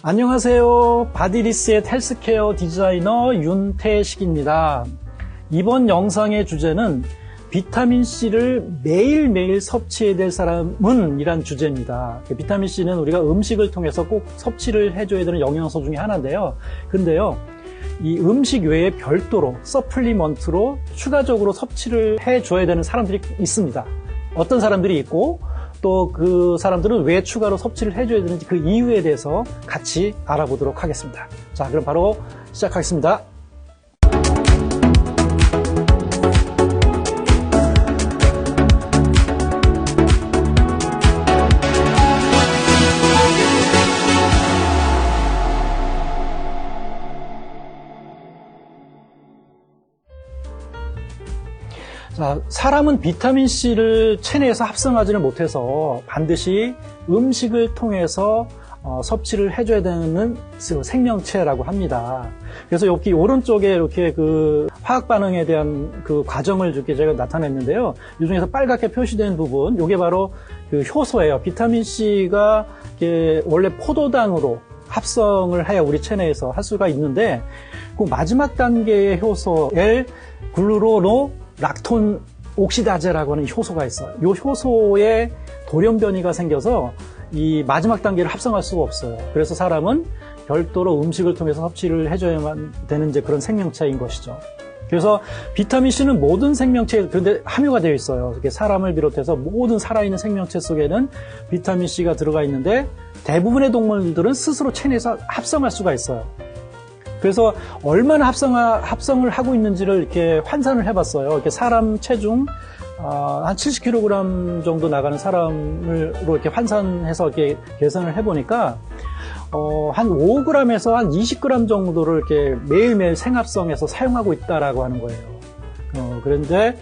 안녕하세요. 바디리스의 헬스케어 디자이너 윤태식입니다. 이번 영상의 주제는 비타민C를 매일매일 섭취해야 될 사람은 이란 주제입니다. 비타민C는 우리가 음식을 통해서 꼭 섭취를 해줘야 되는 영양소 중에 하나인데요. 근데요, 이 음식 외에 별도로 서플리먼트로 추가적으로 섭취를 해줘야 되는 사람들이 있습니다. 어떤 사람들이 있고 또 그 사람들은 왜 추가로 섭취를 해줘야 되는지 그 이유에 대해서 같이 알아보도록 하겠습니다. 자, 그럼 바로 시작하겠습니다. 자, 사람은 비타민C를 체내에서 합성하지는 못해서 반드시 음식을 통해서 섭취를 해줘야 되는 생명체라고 합니다. 그래서 여기 오른쪽에 이렇게 그 화학 반응에 대한 그 과정을 이렇게 제가 나타냈는데요. 이 중에서 빨갛게 표시된 부분, 이게 바로 그 효소예요. 비타민C가 원래 포도당으로 합성을 해야 우리 체내에서 할 수가 있는데, 그 마지막 단계의 효소 L-글루로노 락톤 옥시다제라고 하는 효소가 있어요. 이 효소에 돌연변이가 생겨서 이 마지막 단계를 합성할 수가 없어요. 그래서 사람은 별도로 음식을 통해서 섭취를 해줘야만 되는 이제 그런 생명체인 것이죠. 그래서 비타민C는 모든 생명체에 그런데 함유가 되어 있어요. 이렇게 사람을 비롯해서 모든 살아있는 생명체 속에는 비타민C가 들어가 있는데 대부분의 동물들은 스스로 체내에서 합성할 수가 있어요. 그래서 얼마나 합성을 하고 있는지를 이렇게 환산을 해봤어요. 이렇게 사람 체중 한 70kg 정도 나가는 사람으로 이렇게 환산해서 이렇게 계산을 해보니까 한 5g에서 한 20g 정도를 이렇게 매일매일 생합성해서 사용하고 있다라고 하는 거예요. 그런데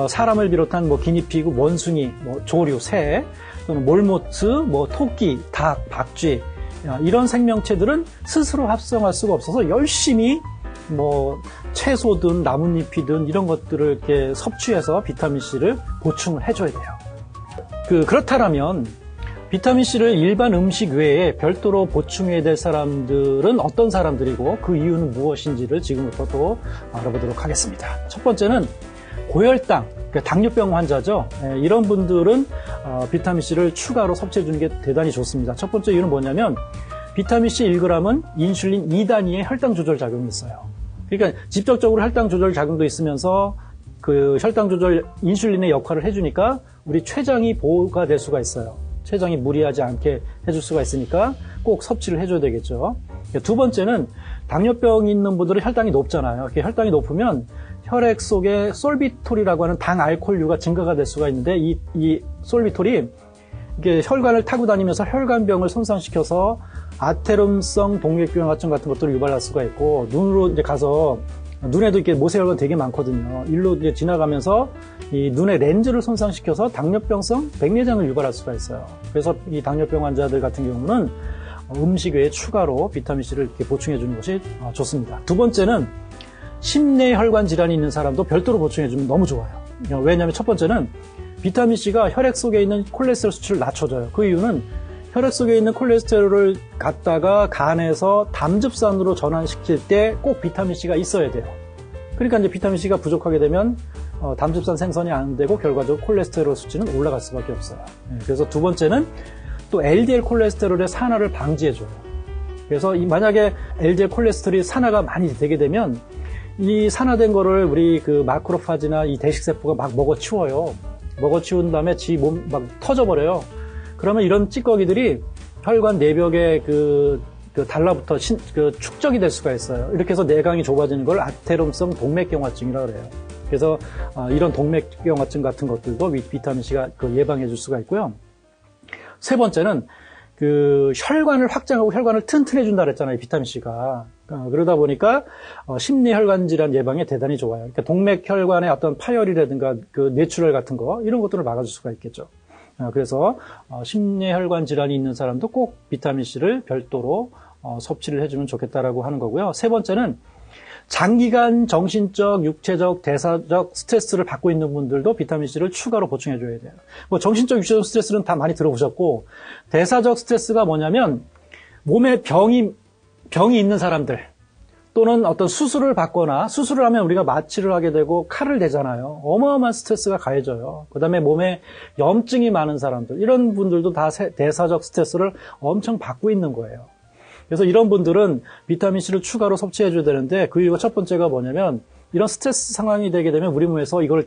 사람을 비롯한 뭐 기니피그, 원숭이, 뭐 조류, 새, 또는 몰모트, 뭐 토끼, 닭, 박쥐 이런 생명체들은 스스로 합성할 수가 없어서 열심히 뭐 채소든 나뭇잎이든 이런 것들을 이렇게 섭취해서 비타민C를 보충을 해줘야 돼요. 그렇다면 비타민C를 일반 음식 외에 별도로 보충해야 될 사람들은 어떤 사람들이고 그 이유는 무엇인지를 지금부터 또 알아보도록 하겠습니다. 첫 번째는 고혈당, 당뇨병 환자죠. 이런 분들은 비타민C를 추가로 섭취해 주는 게 대단히 좋습니다. 첫 번째 이유는 뭐냐면 비타민C 1g은 인슐린 2단위의 혈당 조절 작용이 있어요. 그러니까 직접적으로 혈당 조절 작용도 있으면서 그 혈당 조절 인슐린의 역할을 해주니까 우리 췌장이 보호가 될 수가 있어요. 췌장이 무리하지 않게 해줄 수가 있으니까 꼭 섭취를 해줘야 되겠죠. 두 번째는 당뇨병이 있는 분들은 혈당이 높잖아요. 이렇게 혈당이 높으면 혈액 속에 솔비톨이라고 하는 당알코올류가 증가가 될 수가 있는데 이 솔비톨이 이게 혈관을 타고 다니면서 혈관병을 손상시켜서 아테롬성 동맥경화증 같은 것들을 유발할 수가 있고 눈으로 이제 가서 눈에도 이렇게 모세혈관 되게 많거든요. 일로 이제 지나가면서 이 눈의 렌즈를 손상시켜서 당뇨병성 백내장을 유발할 수가 있어요. 그래서 이 당뇨병 환자들 같은 경우는 음식 외에 추가로 비타민C를 이렇게 보충해 주는 것이 좋습니다. 두 번째는 심내혈관 질환이 있는 사람도 별도로 보충해주면 너무 좋아요. 왜냐하면 첫 번째는 비타민C가 혈액 속에 있는 콜레스테롤 수치를 낮춰줘요. 그 이유는 혈액 속에 있는 콜레스테롤을 갖다가 간에서 담즙산으로 전환시킬 때 꼭 비타민C가 있어야 돼요. 그러니까 이제 비타민C가 부족하게 되면 담즙산 생성이 안 되고 결과적으로 콜레스테롤 수치는 올라갈 수밖에 없어요. 그래서 두 번째는 또 LDL 콜레스테롤의 산화를 방지해줘요. 그래서 만약에 LDL 콜레스테롤이 산화가 많이 되게 되면 이 산화된 거를 우리 그 마크로파지나 이 대식세포가 막 먹어치워요. 먹어치운 다음에 지 몸 막 터져버려요. 그러면 이런 찌꺼기들이 혈관 내벽에 달라붙어 축적이 될 수가 있어요. 이렇게 해서 내강이 좁아지는 걸 아테롬성 동맥경화증이라고 그래요. 그래서 이런 동맥경화증 같은 것들도 비타민C가 예방해 줄 수가 있고요. 세 번째는 혈관을 확장하고 혈관을 튼튼해 준다 그랬잖아요, 비타민C가. 그러다 보니까 심내혈관 질환 예방에 대단히 좋아요. 그러니까 동맥혈관의 어떤 파열이라든가 뇌출혈 같은 거 이런 것들을 막아줄 수가 있겠죠. 그래서 심내혈관 질환이 있는 사람도 꼭 비타민C를 별도로 섭취를 해주면 좋겠다라고 하는 거고요. 세 번째는 장기간 정신적, 육체적, 대사적 스트레스를 받고 있는 분들도 비타민C를 추가로 보충해줘야 돼요. 뭐 정신적, 육체적 스트레스는 다 많이 들어보셨고, 대사적 스트레스가 뭐냐면 몸에 병이 있는 사람들, 또는 어떤 수술을 받거나, 수술을 하면 우리가 마취를 하게 되고 칼을 대잖아요. 어마어마한 스트레스가 가해져요. 그 다음에 몸에 염증이 많은 사람들, 이런 분들도 다 대사적 스트레스를 엄청 받고 있는 거예요. 그래서 이런 분들은 비타민C를 추가로 섭취해줘야 되는데, 그 이유가 첫 번째가 뭐냐면, 이런 스트레스 상황이 되게 되면 우리 몸에서 이걸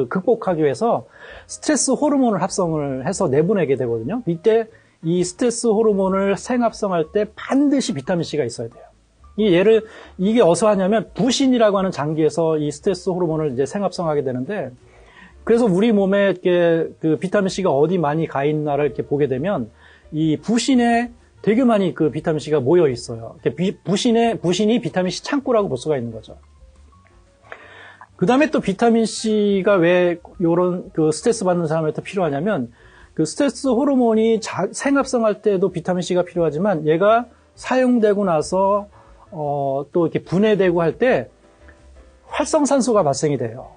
극복하기 위해서 스트레스 호르몬을 합성을 해서 내보내게 되거든요. 이때 이 스트레스 호르몬을 생합성할 때 반드시 비타민C가 있어야 돼요. 이게 어디서 하냐면 부신이라고 하는 장기에서 이 스트레스 호르몬을 이제 생합성하게 되는데, 그래서 우리 몸에 이렇게 그 비타민C가 어디 많이 가 있나를 이렇게 보게 되면 이 부신에 되게 많이 그 비타민C가 모여 있어요. 부신이 비타민C 창고라고 볼 수가 있는 거죠. 그 다음에 또 비타민C가 왜 요런 그 스트레스 받는 사람한테 필요하냐면, 그 스트레스 호르몬이 생합성할 때도 비타민C가 필요하지만 얘가 사용되고 나서 또 이렇게 분해되고 할 때 활성산소가 발생이 돼요.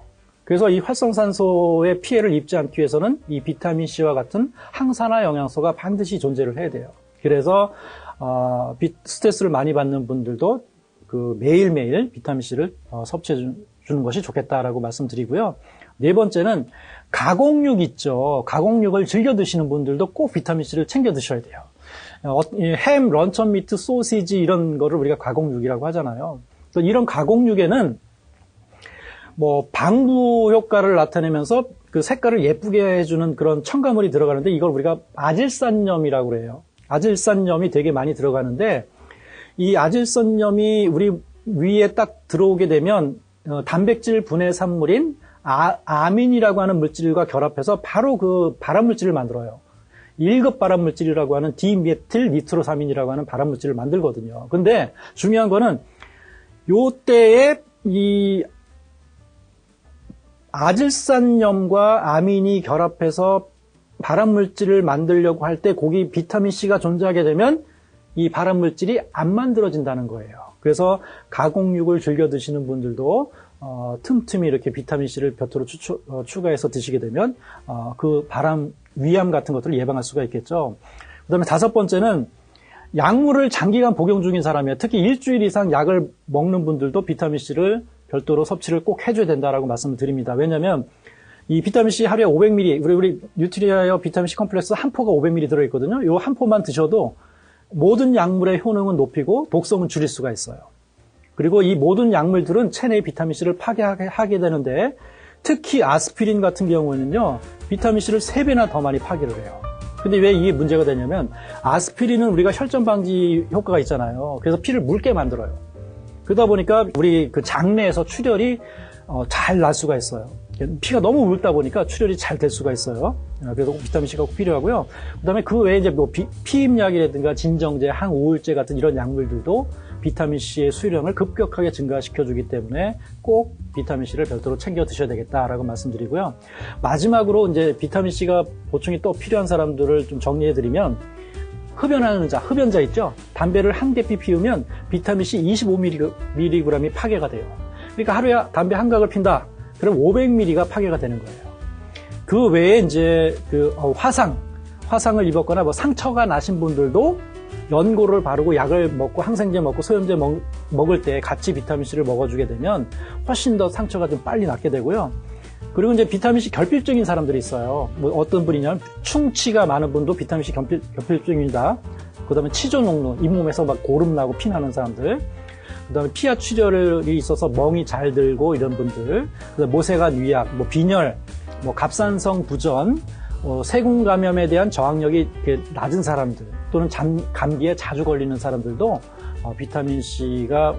그래서 이 활성산소의 피해를 입지 않기 위해서는 이 비타민C와 같은 항산화 영양소가 반드시 존재를 해야 돼요. 그래서 스트레스를 많이 받는 분들도 그 매일매일 비타민C를 섭취해 주는 것이 좋겠다라고 말씀드리고요. 네 번째는 가공육 있죠. 가공육을 즐겨 드시는 분들도 꼭 비타민C를 챙겨 드셔야 돼요. 햄, 런천 미트, 소시지 이런 거를 우리가 가공육이라고 하잖아요. 이런 가공육에는 뭐 방부 효과를 나타내면서 그 색깔을 예쁘게 해주는 그런 첨가물이 들어가는데, 이걸 우리가 아질산염이라고 그래요. 아질산염이 되게 많이 들어가는데, 이 아질산염이 우리 위에 딱 들어오게 되면 단백질 분해 산물인 아민이라고 하는 물질과 결합해서 바로 그 발암물질을 만들어요. 1급 발암물질이라고 하는 디메틸 니트로사민이라고 하는 발암물질을 만들거든요. 근데 중요한 거는 요때에 이 아질산염과 아민이 결합해서 발암물질을 만들려고 할 때 거기 비타민C가 존재하게 되면 이 발암물질이 안 만들어진다는 거예요. 그래서 가공육을 즐겨 드시는 분들도 틈틈이 이렇게 비타민C를 곁으로 추가해서 드시게 되면 그 위암 같은 것들을 예방할 수가 있겠죠. 그 다음에 다섯 번째는 약물을 장기간 복용 중인 사람이에요. 특히 일주일 이상 약을 먹는 분들도 비타민C를 별도로 섭취를 꼭 해줘야 된다라고 말씀을 드립니다. 왜냐하면 이 비타민C 하루에 500ml, 우리 뉴트리아어 비타민C 컴플렉스 한 포가 500ml 들어있거든요. 이 한 포만 드셔도 모든 약물의 효능은 높이고 독성은 줄일 수가 있어요. 그리고 이 모든 약물들은 체내의 비타민C를 파괴하게 되는데, 특히 아스피린 같은 경우는요, 비타민C를 3배나 더 많이 파괴를 해요. 근데 왜 이게 문제가 되냐면, 아스피린은 우리가 혈전 방지 효과가 있잖아요. 그래서 피를 묽게 만들어요. 그러다 보니까 우리 그 장내에서 출혈이 잘 날 수가 있어요. 피가 너무 묽다 보니까 출혈이 잘 될 수가 있어요. 그래서 비타민C가 꼭 필요하고요. 그 다음에 그 외에 이제 뭐 피임약이라든가 진정제, 항우울제 같은 이런 약물들도 비타민C의 수용량을 급격하게 증가시켜주기 때문에 꼭 비타민C를 별도로 챙겨 드셔야 되겠다라고 말씀드리고요. 마지막으로 이제 비타민C가 보충이 또 필요한 사람들을 좀 정리해드리면, 흡연자 있죠? 담배를 한 대피 피우면 비타민C 25mg이 파괴가 돼요. 그러니까 하루에 담배 한 각을 핀다. 그럼 500mg가 파괴가 되는 거예요. 그 외에 이제 화상을 입었거나 뭐 상처가 나신 분들도 연고를 바르고 약을 먹고 항생제 먹고 소염제 먹을 때 같이 비타민C를 먹어주게 되면 훨씬 더 상처가 좀 빨리 낫게 되고요. 그리고 이제 비타민C 결핍증인 사람들이 있어요. 뭐 어떤 분이냐면 충치가 많은 분도 비타민C 결핍증이다. 그 다음에 치조농로, 잇몸에서 막 고름 나고 피 나는 사람들. 그 다음에 피하 출혈이 있어서 멍이 잘 들고 이런 분들. 그 다음에 모세관 위약, 뭐 빈혈, 뭐 갑상선 부전, 세균 감염에 대한 저항력이 낮은 사람들, 또는 감기에 자주 걸리는 사람들도 비타민C가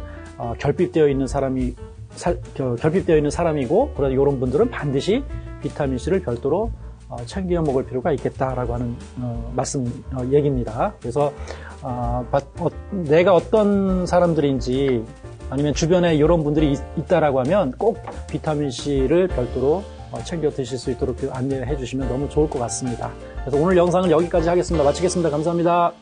결핍되어 있는 사람이고, 그래서 이런 분들은 반드시 비타민C를 별도로 챙겨 먹을 필요가 있겠다라고 하는 얘기입니다. 그래서 내가 어떤 사람들인지, 아니면 주변에 이런 분들이 있다라고 하면 꼭 비타민C를 별도로 챙겨 드실 수 있도록 안내해 주시면 너무 좋을 것 같습니다. 그래서 오늘 영상을 여기까지 하겠습니다. 마치겠습니다. 감사합니다.